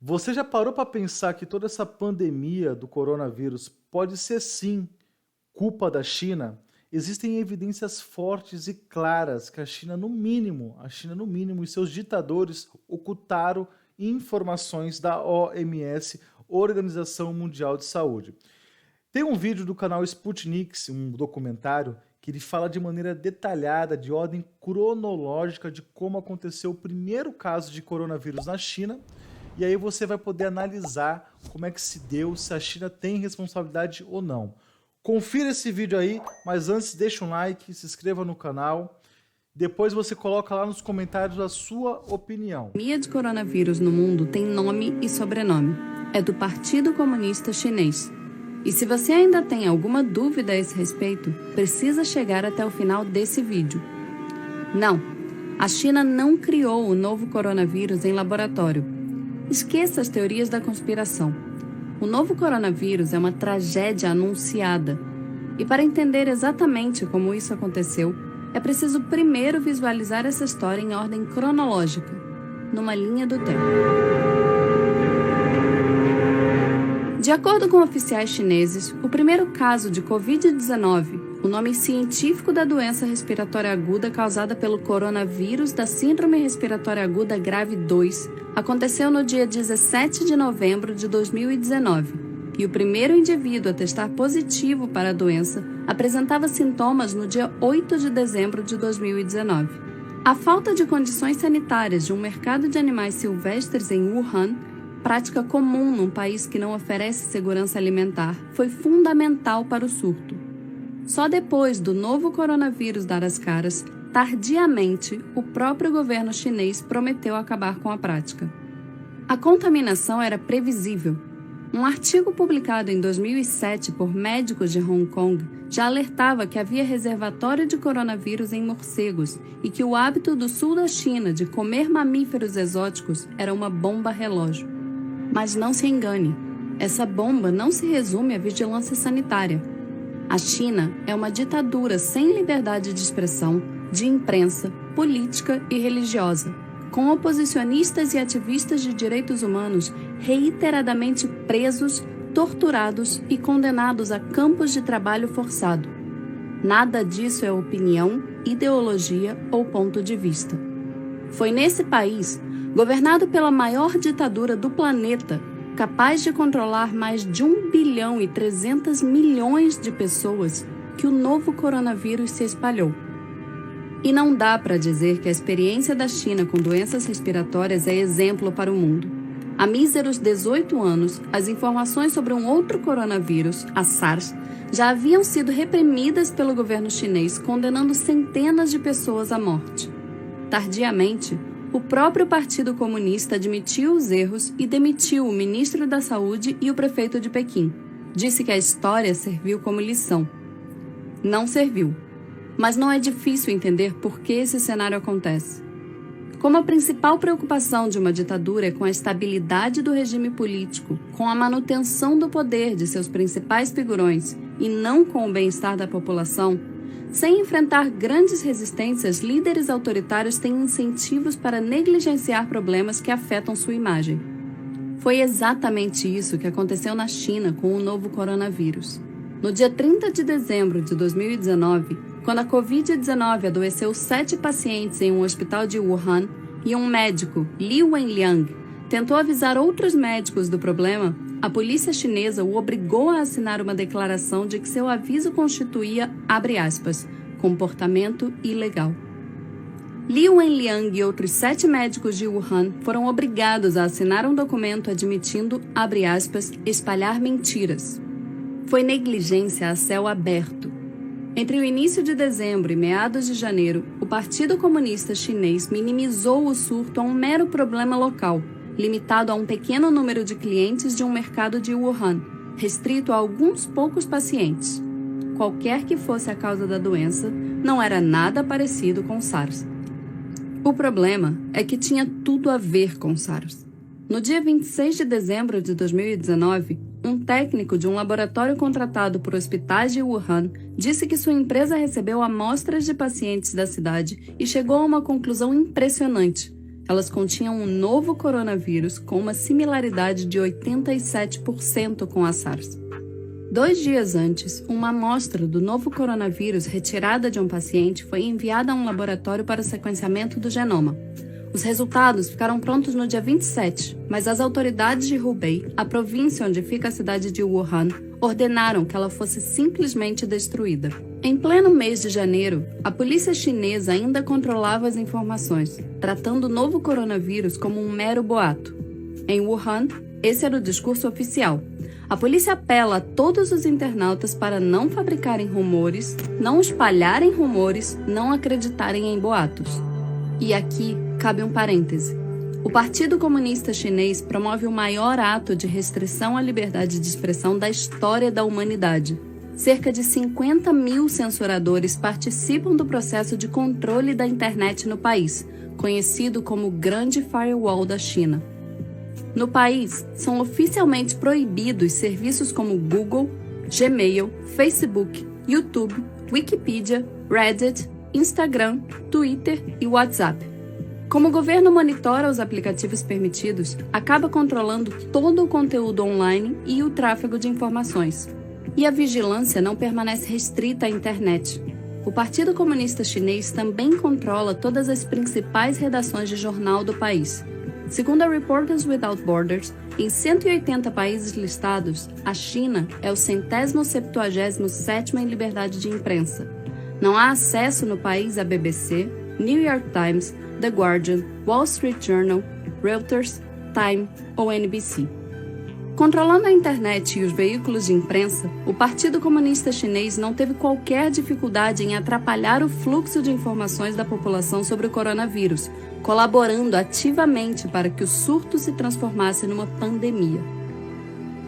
Você já parou para pensar que toda essa pandemia do coronavírus pode ser sim culpa da China? Existem evidências fortes e claras que a China no mínimo e seus ditadores ocultaram informações da OMS, Organização Mundial de Saúde. Tem um vídeo do canal Sputnik, um documentário, que ele fala de maneira detalhada, de ordem cronológica, de como aconteceu o primeiro caso de coronavírus na China. E aí você vai poder analisar como é que se deu, se a China tem responsabilidade ou não. Confira esse vídeo aí, mas antes deixa um like, se inscreva no canal. Depois você coloca lá nos comentários a sua opinião. A pandemia de coronavírus no mundo tem nome e sobrenome. É do Partido Comunista Chinês. E se você ainda tem alguma dúvida a esse respeito, precisa chegar até o final desse vídeo. Não, a China não criou o novo coronavírus em laboratório. Esqueça as teorias da conspiração. O novo coronavírus é uma tragédia anunciada. E para entender exatamente como isso aconteceu, é preciso primeiro visualizar essa história em ordem cronológica, numa linha do tempo. De acordo com oficiais chineses, o primeiro caso de Covid-19, o nome científico da doença respiratória aguda causada pelo coronavírus da Síndrome Respiratória Aguda Grave 2, aconteceu no dia 17 de novembro de 2019, e o primeiro indivíduo a testar positivo para a doença apresentava sintomas no dia 8 de dezembro de 2019. A falta de condições sanitárias de um mercado de animais silvestres em Wuhan, prática comum num país que não oferece segurança alimentar, foi fundamental para o surto. Só depois do novo coronavírus dar as caras, tardiamente, o próprio governo chinês prometeu acabar com a prática. A contaminação era previsível. Um artigo publicado em 2007 por médicos de Hong Kong já alertava que havia reservatório de coronavírus em morcegos e que o hábito do sul da China de comer mamíferos exóticos era uma bomba relógio. Mas não se engane, essa bomba não se resume à vigilância sanitária. A China é uma ditadura sem liberdade de expressão, de imprensa, política e religiosa, com oposicionistas e ativistas de direitos humanos reiteradamente presos, torturados e condenados a campos de trabalho forçado. Nada disso é opinião, ideologia ou ponto de vista. Foi nesse país, governado pela maior ditadura do planeta, capaz de controlar mais de 1 bilhão e 300 milhões de pessoas, que o novo coronavírus se espalhou. E não dá para dizer que a experiência da China com doenças respiratórias é exemplo para o mundo. Há míseros 18 anos, as informações sobre um outro coronavírus, a SARS, já haviam sido reprimidas pelo governo chinês, condenando centenas de pessoas à morte. Tardiamente, o próprio Partido Comunista admitiu os erros e demitiu o ministro da Saúde e o prefeito de Pequim. Disse que a história serviu como lição. Não serviu. Mas não é difícil entender por que esse cenário acontece. Como a principal preocupação de uma ditadura é com a estabilidade do regime político, com a manutenção do poder de seus principais figurões e não com o bem-estar da população, sem enfrentar grandes resistências, líderes autoritários têm incentivos para negligenciar problemas que afetam sua imagem. Foi exatamente isso que aconteceu na China com o novo coronavírus. No dia 30 de dezembro de 2019, quando a Covid-19 adoeceu 7 pacientes em um hospital de Wuhan e um médico, Li Wenliang, tentou avisar outros médicos do problema, a polícia chinesa o obrigou a assinar uma declaração de que seu aviso constituía, abre aspas, comportamento ilegal. Li Wenliang e outros 7 médicos de Wuhan foram obrigados a assinar um documento admitindo, abre aspas, espalhar mentiras. Foi negligência a céu aberto. Entre o início de dezembro e meados de janeiro, o Partido Comunista Chinês minimizou o surto a um mero problema local, limitado a um pequeno número de clientes de um mercado de Wuhan, restrito a alguns poucos pacientes. Qualquer que fosse a causa da doença, não era nada parecido com SARS. O problema é que tinha tudo a ver com SARS. No dia 26 de dezembro de 2019, um técnico de um laboratório contratado por hospitais de Wuhan disse que sua empresa recebeu amostras de pacientes da cidade e chegou a uma conclusão impressionante. elas continham um novo coronavírus com uma similaridade de 87% com a SARS. 2 dias antes, uma amostra do novo coronavírus retirada de um paciente foi enviada a um laboratório para o sequenciamento do genoma. Os resultados ficaram prontos no dia 27, mas as autoridades de Hubei, a província onde fica a cidade de Wuhan, ordenaram que ela fosse simplesmente destruída. Em pleno mês de janeiro, a polícia chinesa ainda controlava as informações, tratando o novo coronavírus como um mero boato. Em Wuhan, esse era o discurso oficial. A polícia apela a todos os internautas para não fabricarem rumores, não espalharem rumores, não acreditarem em boatos. E aqui cabe um parêntese. O Partido Comunista Chinês promove o maior ato de restrição à liberdade de expressão da história da humanidade. Cerca de 50 mil censuradores participam do processo de controle da internet no país, conhecido como Grande Firewall da China. No país, são oficialmente proibidos serviços como Google, Gmail, Facebook, YouTube, Wikipedia, Reddit, Instagram, Twitter e WhatsApp. Como o governo monitora os aplicativos permitidos, acaba controlando todo o conteúdo online e o tráfego de informações. E a vigilância não permanece restrita à internet. O Partido Comunista Chinês também controla todas as principais redações de jornal do país. Segundo a Reporters Without Borders, em 180 países listados, a China é o 177º em liberdade de imprensa. Não há acesso no país à BBC, New York Times, The Guardian, Wall Street Journal, Reuters, Time ou NBC. Controlando a internet e os veículos de imprensa, o Partido Comunista Chinês não teve qualquer dificuldade em atrapalhar o fluxo de informações da população sobre o coronavírus, colaborando ativamente para que o surto se transformasse numa pandemia.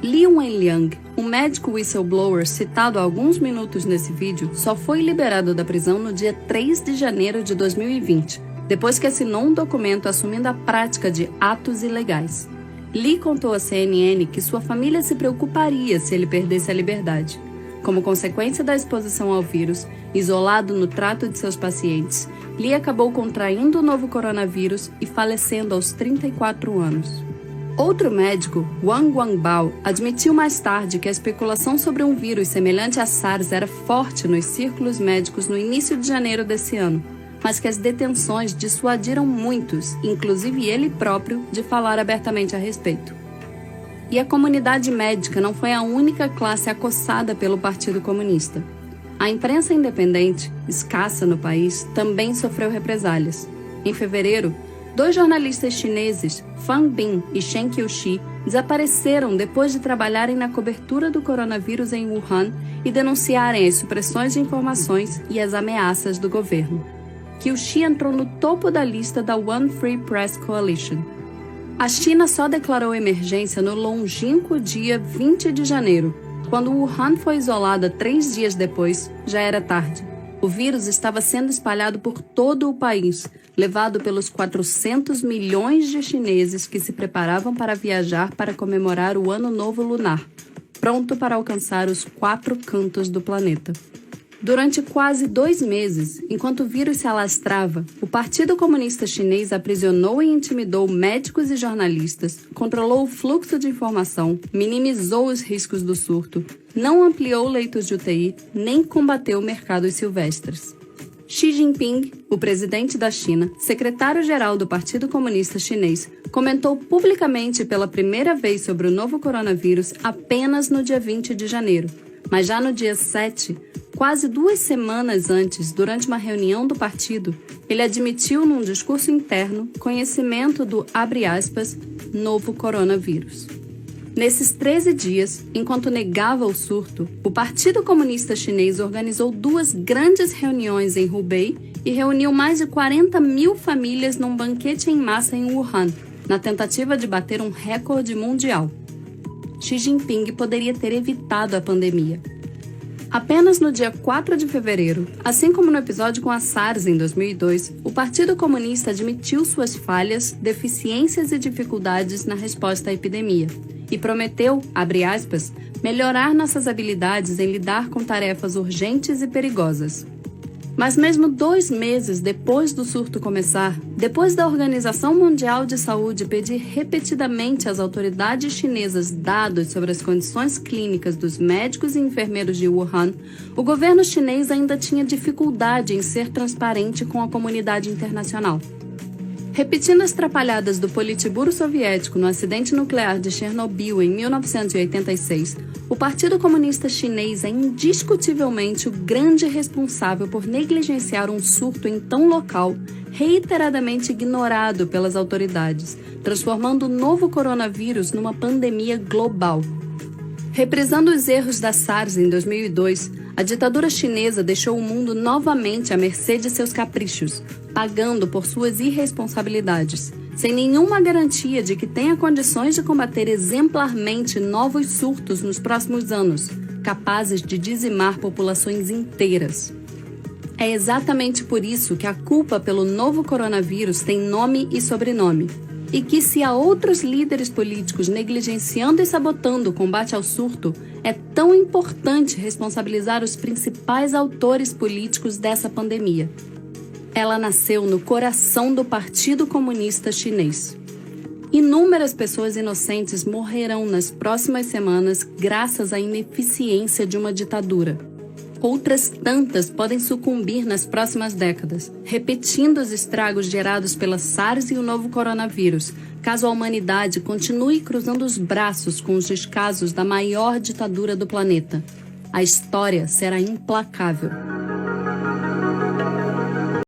Li Wenliang, um médico whistleblower citado há alguns minutos nesse vídeo, só foi liberado da prisão no dia 3 de janeiro de 2020, depois que assinou um documento assumindo a prática de atos ilegais. Li contou à CNN que sua família se preocuparia se ele perdesse a liberdade. Como consequência da exposição ao vírus, isolado no trato de seus pacientes, Li acabou contraindo o novo coronavírus e falecendo aos 34 anos. Outro médico, Wang Wangbao, admitiu mais tarde que a especulação sobre um vírus semelhante à SARS era forte nos círculos médicos no início de janeiro desse ano, mas que as detenções dissuadiram muitos, inclusive ele próprio, de falar abertamente a respeito. E a comunidade médica não foi a única classe acossada pelo Partido Comunista. A imprensa independente, escassa no país, também sofreu represálias. Em fevereiro, 2 jornalistas chineses, Fan Bin e Shen Qiuxi, desapareceram depois de trabalharem na cobertura do coronavírus em Wuhan e denunciarem as supressões de informações e as ameaças do governo. Qiuxi entrou no topo da lista da One Free Press Coalition. A China só declarou emergência no longínquo dia 20 de janeiro. Quando Wuhan foi isolada 3 dias depois, já era tarde. O vírus estava sendo espalhado por todo o país, levado pelos 400 milhões de chineses que se preparavam para viajar para comemorar o Ano Novo Lunar, pronto para alcançar os 4 cantos do planeta. Durante quase 2 meses, enquanto o vírus se alastrava, o Partido Comunista Chinês aprisionou e intimidou médicos e jornalistas, controlou o fluxo de informação, minimizou os riscos do surto, não ampliou leitos de UTI, nem combateu mercados silvestres. Xi Jinping, o presidente da China, secretário-geral do Partido Comunista Chinês, comentou publicamente pela primeira vez sobre o novo coronavírus apenas no dia 20 de janeiro. Mas já no dia 7, quase 2 semanas antes, durante uma reunião do partido, ele admitiu num discurso interno conhecimento do, abre aspas, novo coronavírus. Nesses 13 dias, enquanto negava o surto, o Partido Comunista Chinês organizou 2 grandes reuniões em Hubei e reuniu mais de 40 mil famílias num banquete em massa em Wuhan, na tentativa de bater um recorde mundial. Xi Jinping poderia ter evitado a pandemia. Apenas no dia 4 de fevereiro, assim como no episódio com a SARS em 2002, o Partido Comunista admitiu suas falhas, deficiências e dificuldades na resposta à epidemia e prometeu, abre aspas, melhorar nossas habilidades em lidar com tarefas urgentes e perigosas. Mas mesmo 2 meses depois do surto começar, depois da Organização Mundial de Saúde pedir repetidamente às autoridades chinesas dados sobre as condições clínicas dos médicos e enfermeiros de Wuhan, o governo chinês ainda tinha dificuldade em ser transparente com a comunidade internacional. Repetindo as trapalhadas do Politburo soviético no acidente nuclear de Chernobyl em 1986, o Partido Comunista Chinês é indiscutivelmente o grande responsável por negligenciar um surto então local, reiteradamente ignorado pelas autoridades, transformando o novo coronavírus numa pandemia global. Reprisando os erros da SARS em 2002, a ditadura chinesa deixou o mundo novamente à mercê de seus caprichos, pagando por suas irresponsabilidades, sem nenhuma garantia de que tenha condições de combater exemplarmente novos surtos nos próximos anos, capazes de dizimar populações inteiras. É exatamente por isso que a culpa pelo novo coronavírus tem nome e sobrenome, e que se há outros líderes políticos negligenciando e sabotando o combate ao surto, é tão importante responsabilizar os principais autores políticos dessa pandemia. Ela nasceu no coração do Partido Comunista Chinês. Inúmeras pessoas inocentes morrerão nas próximas semanas graças à ineficiência de uma ditadura. Outras tantas podem sucumbir nas próximas décadas, repetindo os estragos gerados pela SARS e o novo coronavírus, caso a humanidade continue cruzando os braços com os descasos da maior ditadura do planeta. A história será implacável.